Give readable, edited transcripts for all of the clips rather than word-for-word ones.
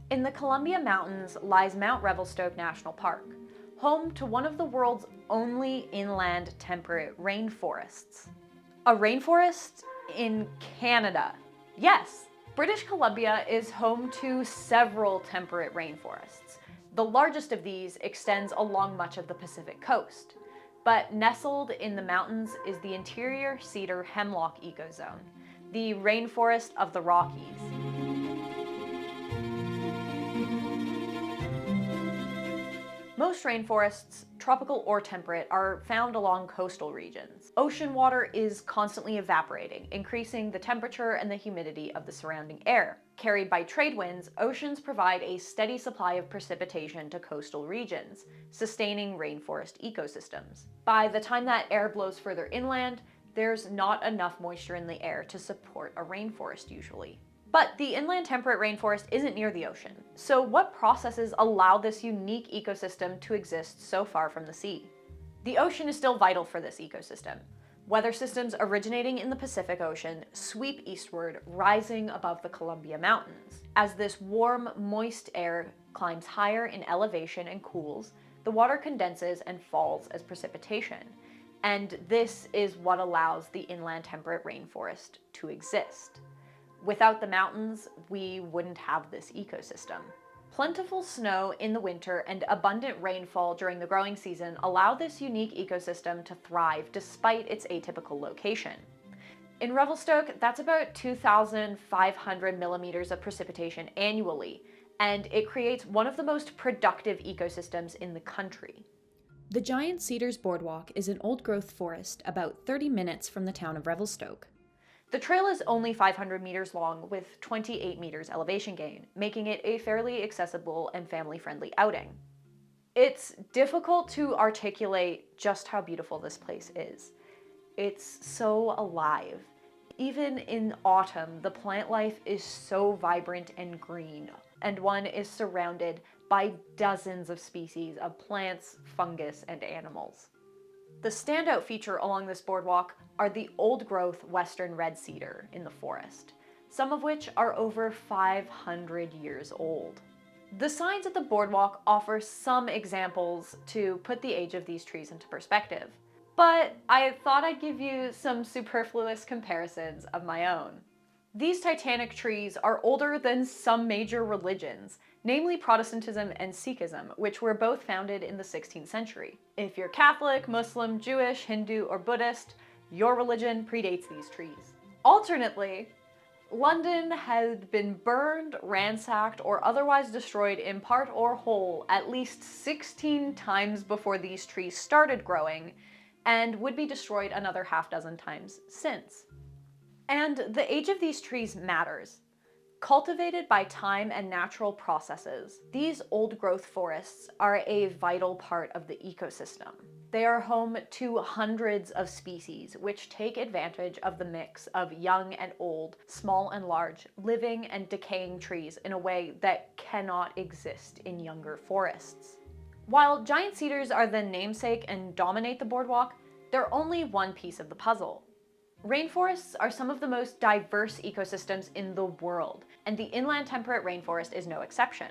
In the Columbia Mountains lies Mount Revelstoke National Park, home to one of the world's only inland temperate rainforests. A rainforest in Canada. Yes, British Columbia is home to several temperate rainforests. The largest of these extends along much of the Pacific coast. But nestled in the mountains is the interior cedar hemlock ecozone, the rainforest of the Rockies. Most rainforests, tropical or temperate, are found along coastal regions. Ocean water is constantly evaporating, increasing the temperature and the humidity of the surrounding air. Carried by trade winds, oceans provide a steady supply of precipitation to coastal regions, sustaining rainforest ecosystems. By the time that air blows further inland, there's not enough moisture in the air to support a rainforest usually. But the inland temperate rainforest isn't near the ocean. So what processes allow this unique ecosystem to exist so far from the sea? The ocean is still vital for this ecosystem. Weather systems originating in the Pacific Ocean sweep eastward, rising above the Columbia Mountains. As this warm, moist air climbs higher in elevation and cools, the water condenses and falls as precipitation. And this is what allows the inland temperate rainforest to exist. Without the mountains, we wouldn't have this ecosystem. Plentiful snow in the winter and abundant rainfall during the growing season allow this unique ecosystem to thrive despite its atypical location. In Revelstoke, that's about 2,500 millimeters of precipitation annually, and it creates one of the most productive ecosystems in the country. The Giant Cedars Boardwalk is an old-growth forest about 30 minutes from the town of Revelstoke. The trail is only 500 meters long with 28 meters elevation gain, making it a fairly accessible and family-friendly outing. It's difficult to articulate just how beautiful this place is. It's so alive. Even in autumn, the plant life is so vibrant and green, and one is surrounded by dozens of species of plants, fungus, and animals. The standout feature along this boardwalk are the old-growth western red cedar in the forest, some of which are over 500 years old. The signs at the boardwalk offer some examples to put the age of these trees into perspective, but I thought I'd give you some superfluous comparisons of my own. These titanic trees are older than some major religions, namely Protestantism and Sikhism, which were both founded in the 16th century. If you're Catholic, Muslim, Jewish, Hindu, or Buddhist, your religion predates these trees. Alternately, London had been burned, ransacked, or otherwise destroyed in part or whole at least 16 times before these trees started growing, and would be destroyed another half dozen times since. And the age of these trees matters. Cultivated by time and natural processes, these old-growth forests are a vital part of the ecosystem. They are home to hundreds of species, which take advantage of the mix of young and old, small and large, living and decaying trees in a way that cannot exist in younger forests. While giant cedars are the namesake and dominate the boardwalk, they're only one piece of the puzzle. Rainforests are some of the most diverse ecosystems in the world, and the inland temperate rainforest is no exception.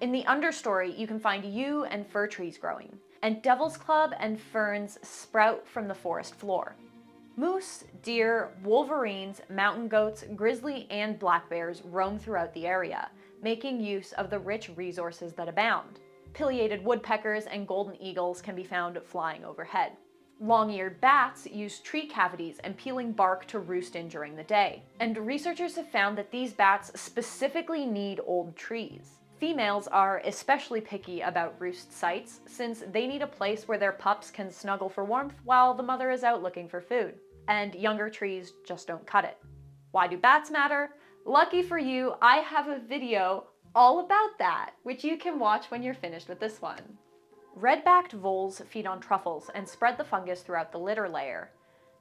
In the understory, you can find yew and fir trees growing, and devil's club and ferns sprout from the forest floor. Moose, deer, wolverines, mountain goats, grizzly, and black bears roam throughout the area, making use of the rich resources that abound. Pileated woodpeckers and golden eagles can be found flying overhead. Long-eared bats use tree cavities and peeling bark to roost in during the day. And researchers have found that these bats specifically need old trees. Females are especially picky about roost sites since they need a place where their pups can snuggle for warmth while the mother is out looking for food. And younger trees just don't cut it. Why do bats matter? Lucky for you, I have a video all about that, which you can watch when you're finished with this one. Red-backed voles feed on truffles and spread the fungus throughout the litter layer.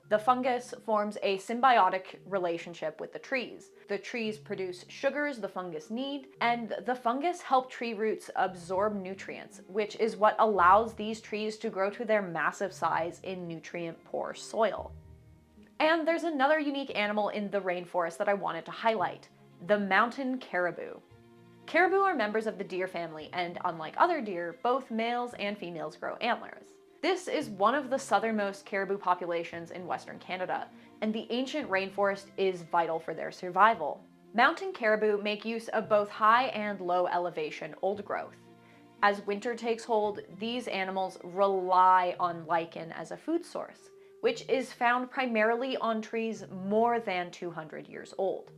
The fungus forms a symbiotic relationship with the trees. The trees produce sugars the fungus need, and the fungus help tree roots absorb nutrients, which is what allows these trees to grow to their massive size in nutrient-poor soil. And there's another unique animal in the rainforest that I wanted to highlight, the mountain caribou. Caribou are members of the deer family, and unlike other deer, both males and females grow antlers. This is one of the southernmost caribou populations in Western Canada, and the ancient rainforest is vital for their survival. Mountain caribou make use of both high and low elevation old growth. As winter takes hold, these animals rely on lichen as a food source, which is found primarily on trees more than 200 years old.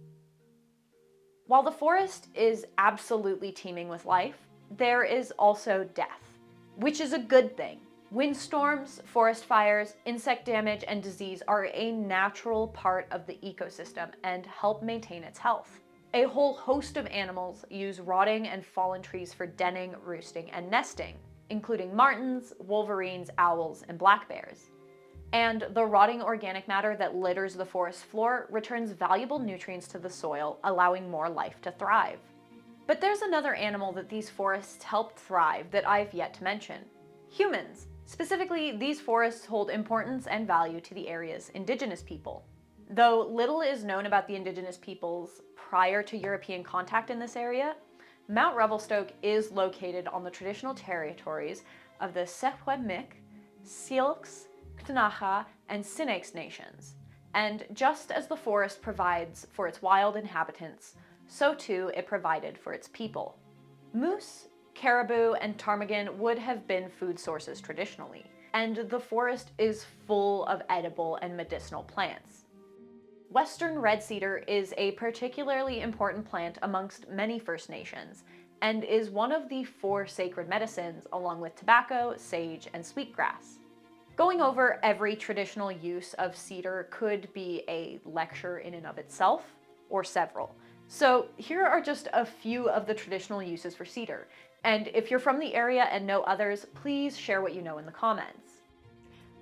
While the forest is absolutely teeming with life, there is also death, which is a good thing. Windstorms, forest fires, insect damage, and disease are a natural part of the ecosystem and help maintain its health. A whole host of animals use rotting and fallen trees for denning, roosting, and nesting, including martens, wolverines, owls, and black bears. And the rotting organic matter that litters the forest floor returns valuable nutrients to the soil, allowing more life to thrive. But there's another animal that these forests help thrive that I've yet to mention: humans. Specifically, these forests hold importance and value to the area's Indigenous people. Though little is known about the Indigenous peoples prior to European contact in this area, Mount Revelstoke is located on the traditional territories of the Secwepemc, Syilx, Ktunaxa, and Sinak's nations. And just as the forest provides for its wild inhabitants, so too it provided for its people. Moose, caribou, and ptarmigan would have been food sources traditionally, and the forest is full of edible and medicinal plants. Western red cedar is a particularly important plant amongst many First Nations, and is one of the 4 sacred medicines along with tobacco, sage, and sweetgrass. Going over every traditional use of cedar could be a lecture in and of itself, or several. So here are just a few of the traditional uses for cedar, and if you're from the area and know others, please share what you know in the comments.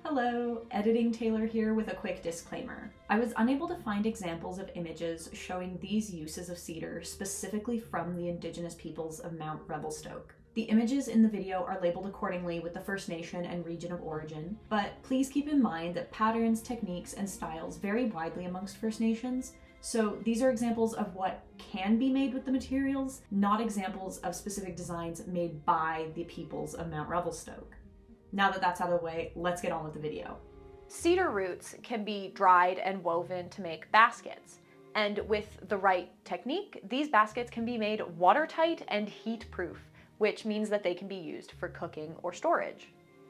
Hello, Editing Taylor here with a quick disclaimer. I was unable to find examples of images showing these uses of cedar specifically from the Indigenous peoples of Mount Revelstoke. The images in the video are labeled accordingly with the First Nation and region of origin, but please keep in mind that patterns, techniques, and styles vary widely amongst First Nations, so these are examples of what can be made with the materials, not examples of specific designs made by the peoples of Mount Revelstoke. Now that that's out of the way, let's get on with the video. Cedar roots can be dried and woven to make baskets, and with the right technique, these baskets can be made watertight and heat-proof, which means that they can be used for cooking or storage.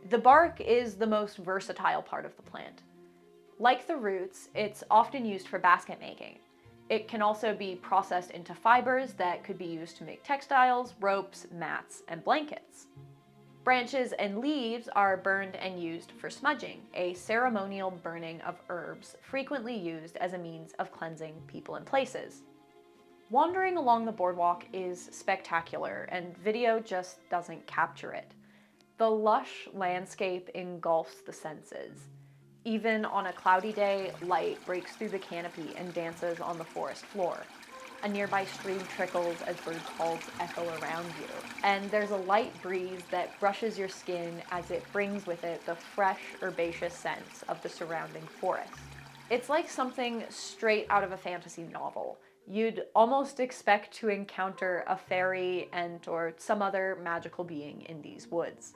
The bark is the most versatile part of the plant. Like the roots, it's often used for basket making. It can also be processed into fibers that could be used to make textiles, ropes, mats, and blankets. Branches and leaves are burned and used for smudging, a ceremonial burning of herbs frequently used as a means of cleansing people and places. Wandering along the boardwalk is spectacular, and video just doesn't capture it. The lush landscape engulfs the senses. Even on a cloudy day, light breaks through the canopy and dances on the forest floor. A nearby stream trickles as bird calls echo around you, and there's a light breeze that brushes your skin as it brings with it the fresh, herbaceous scents of the surrounding forest. It's like something straight out of a fantasy novel. You'd almost expect to encounter a fairy or some other magical being in these woods.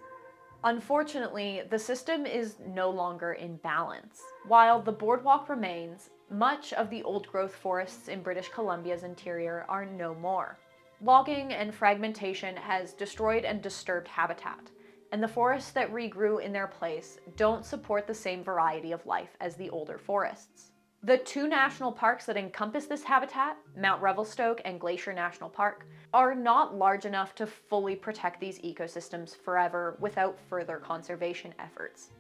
Unfortunately, the system is no longer in balance. While the boardwalk remains, much of the old-growth forests in British Columbia's interior are no more. Logging and fragmentation has destroyed and disturbed habitat, and the forests that regrew in their place don't support the same variety of life as the older forests. The 2 national parks that encompass this habitat, Mount Revelstoke and Glacier National Park, are not large enough to fully protect these ecosystems forever without further conservation efforts.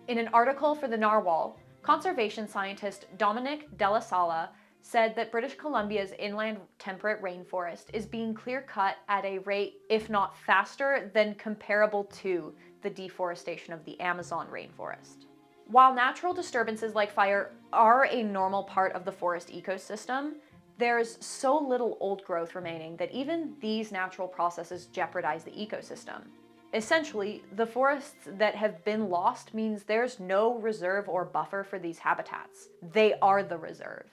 In an article for the Narwhal, conservation scientist Dominic Della Sala said that British Columbia's inland temperate rainforest is being clear-cut at a rate, if not faster, than comparable to the deforestation of the Amazon rainforest. While natural disturbances like fire are a normal part of the forest ecosystem, there's so little old growth remaining that even these natural processes jeopardize the ecosystem. Essentially, the forests that have been lost means there's no reserve or buffer for these habitats. They are the reserve.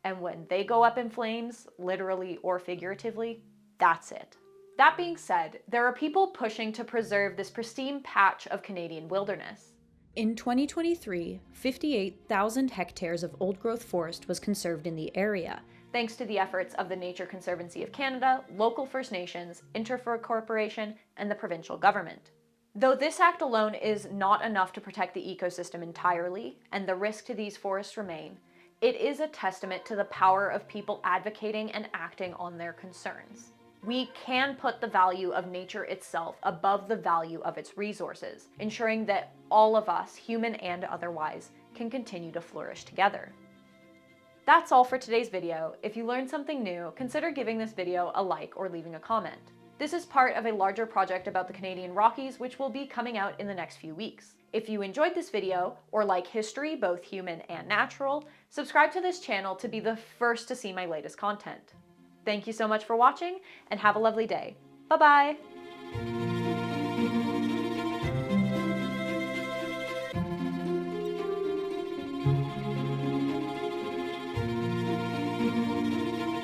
And when they go up in flames, literally or figuratively, That's it. That being said, there are people pushing to preserve this pristine patch of Canadian wilderness. In 2023, 58,000 hectares of old-growth forest was conserved in the area, thanks to the efforts of the Nature Conservancy of Canada, local First Nations, Interfor Corporation, and the provincial government. Though this act alone is not enough to protect the ecosystem entirely, and the risk to these forests remain, it is a testament to the power of people advocating and acting on their concerns. We can put the value of nature itself above the value of its resources, ensuring that all of us, human and otherwise, can continue to flourish together. That's all for today's video. If you learned something new, consider giving this video a like or leaving a comment. This is part of a larger project about the Canadian Rockies, which will be coming out in the next few weeks. If you enjoyed this video, or like history, both human and natural, subscribe to this channel to be the first to see my latest content. Thank you so much for watching, and have a lovely day. Bye-bye!